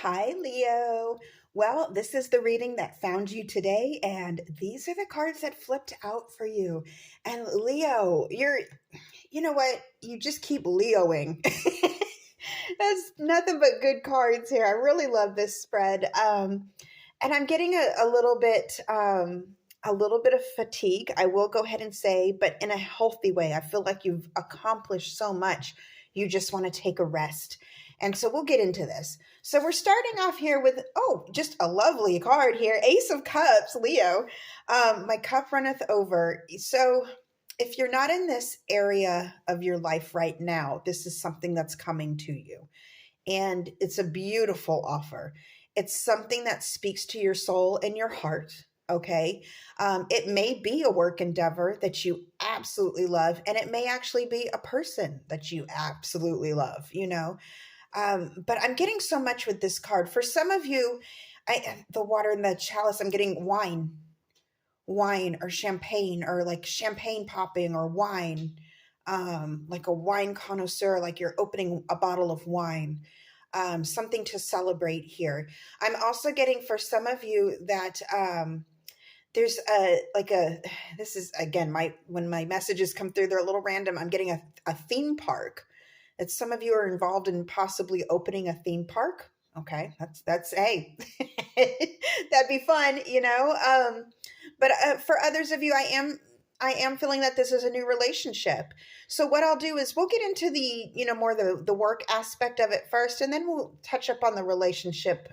Hi, Leo. Well, this is the reading that found you today, and these are the cards that flipped out for you. And Leo, you know what? You just keep Leoing. That's nothing but good cards here. I really love this spread. And I'm getting a little bit of fatigue. I will go ahead and say, but in a healthy way. I feel like you've accomplished so much. You just want to take a rest. And so we'll get into this. So we're starting off here with, just a lovely card here. Ace of Cups, Leo. My cup runneth over. So if you're not in this area of your life right now, this is something that's coming to you. And it's a beautiful offer. It's something that speaks to your soul and your heart. Okay. It may be a work endeavor that you absolutely love, and it may actually be a person that you absolutely love. But I'm getting so much with this card. For some of you, the water in the chalice, I'm getting wine or champagne, or like champagne popping, or wine, like a wine connoisseur, like you're opening a bottle of wine, something to celebrate here. I'm also getting for some of you that there's this is again, when my messages come through, they're a little random. I'm getting a theme park that some of you are involved in, possibly opening a theme park. Okay, that's hey, that'd be fun. But for others of you, I am feeling that this is a new relationship. So what I'll do is we'll get into the more the work aspect of it first, and then we'll touch up on the relationship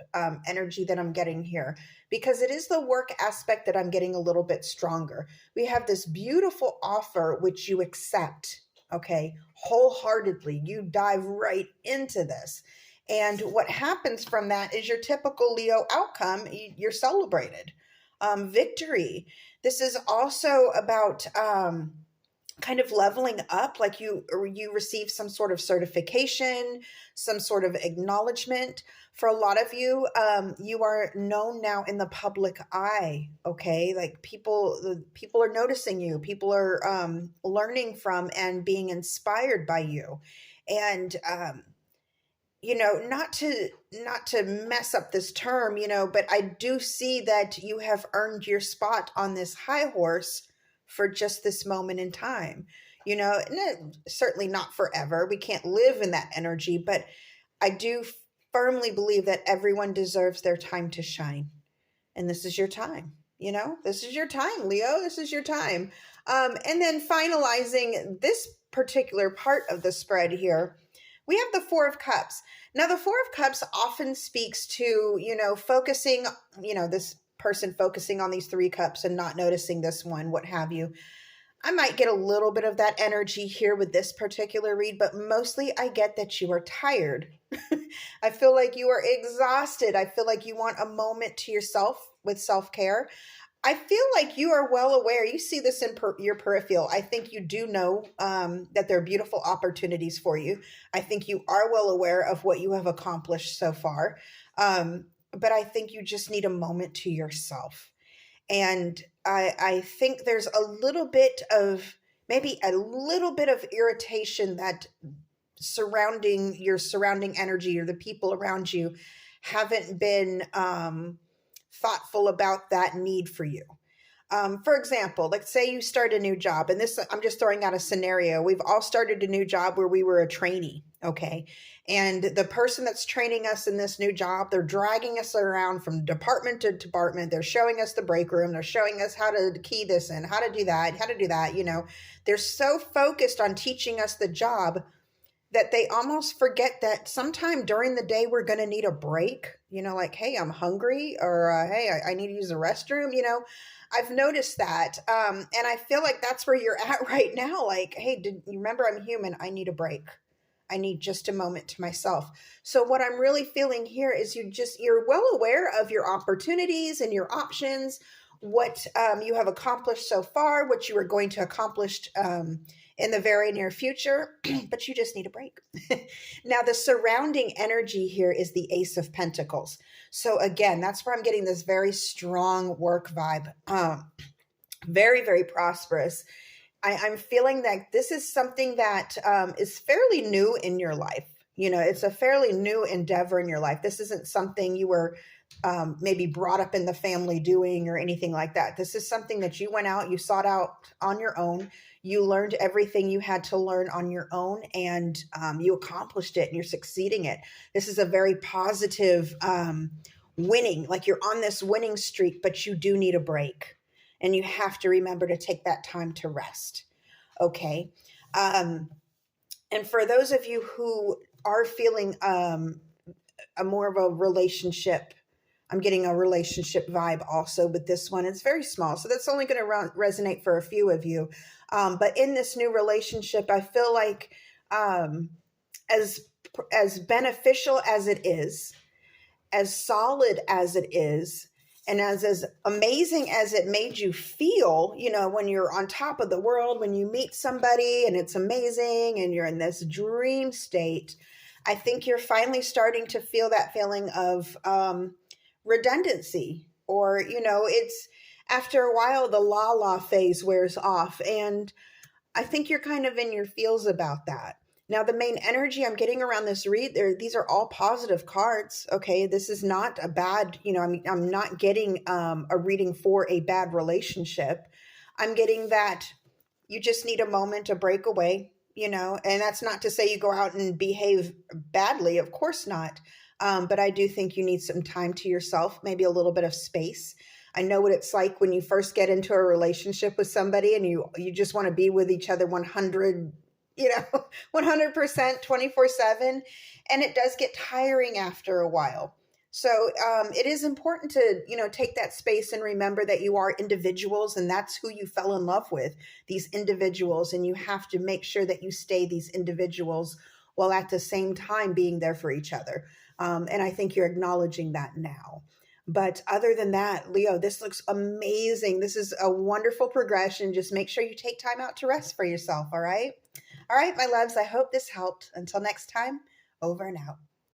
energy that I'm getting here, because it is the work aspect that I'm getting a little bit stronger. We have this beautiful offer which you accept, okay, wholeheartedly. You dive right into this. And what happens from that is your typical Leo outcome. You're celebrated. Victory. This is also about kind of leveling up, like you receive some sort of certification, some sort of acknowledgement. For a lot of you, you are known now in the public eye. Okay, like people are noticing you. People are learning from and being inspired by you. And not to mess up this term, but I do see that you have earned your spot on this high horse for just this moment in time. Certainly not forever. We can't live in that energy, but I do firmly believe that everyone deserves their time to shine. And this is your time. This is your time, Leo. This is your time. And then finalizing this particular part of the spread here, we have the Four of Cups. Now, the Four of Cups often speaks to, focusing, this person focusing on these three cups and not noticing this one, what have you. I might get a little bit of that energy here with this particular read, but mostly I get that you are tired. I feel like you are exhausted. I feel like you want a moment to yourself with self-care. I feel like you are well aware. You see this in your peripheral. I think you do know that there are beautiful opportunities for you. I think you are well aware of what you have accomplished so far. But I think you just need a moment to yourself. And I think there's maybe a little bit of irritation that surrounding your surrounding energy, or the people around you haven't been thoughtful about that need for you. For example, let's say you start a new job, and this, I'm just throwing out a scenario. We've all started a new job where we were a trainee, okay? And the person that's training us in this new job, they're dragging us around from department to department. They're showing us the break room. They're showing us how to key this in, how to do that. They're so focused on teaching us the job that they almost forget that sometime during the day we're going to need a break, like, hey, I'm hungry, or hey, I need to use the restroom. I've noticed that. And I feel like that's where you're at right now. Like, hey, did you remember, I'm human. I need a break. I need just a moment to myself. So what I'm really feeling here is you're well aware of your opportunities and your options, what you have accomplished so far, what you are going to accomplish in the very near future, but you just need a break. Now, the surrounding energy here is the Ace of Pentacles. So again, that's where I'm getting this very strong work vibe. Very, very prosperous. I'm feeling that this is something that is fairly new in your life. It's a fairly new endeavor in your life. This isn't something you were maybe brought up in the family doing or anything like that. This is something that you went out, you sought out on your own. You learned everything you had to learn on your own, and you accomplished it and you're succeeding it. This is a very positive winning, like you're on this winning streak, but you do need a break. And you have to remember to take that time to rest. Okay. And for those of you who are feeling a more of a relationship, I'm getting a relationship vibe also with this one. It's very small, so that's only going to resonate for a few of you. But in this new relationship, I feel like as beneficial as it is, as solid as it is, and as amazing as it made you feel, when you're on top of the world, when you meet somebody and it's amazing and you're in this dream state, I think you're finally starting to feel that feeling of redundancy, or it's after a while the la phase wears off, and I think you're kind of in your feels about that. Now, the main energy I'm getting around this read, these are all positive cards. Okay, this is not a bad, I'm not getting a reading for a bad relationship. I'm getting that you just need a moment to break away, and that's not to say you go out and behave badly, of course not. But I do think you need some time to yourself, maybe a little bit of space. I know what it's like when you first get into a relationship with somebody and you just want to be with each other 100, 100%, 24/7. And it does get tiring after a while. So it is important to, take that space and remember that you are individuals, and that's who you fell in love with, these individuals. And you have to make sure that you stay these individuals while at the same time being there for each other. And I think you're acknowledging that now. But other than that, Leo, this looks amazing. This is a wonderful progression. Just make sure you take time out to rest for yourself. All right. All right, my loves, I hope this helped. Until next time, over and out.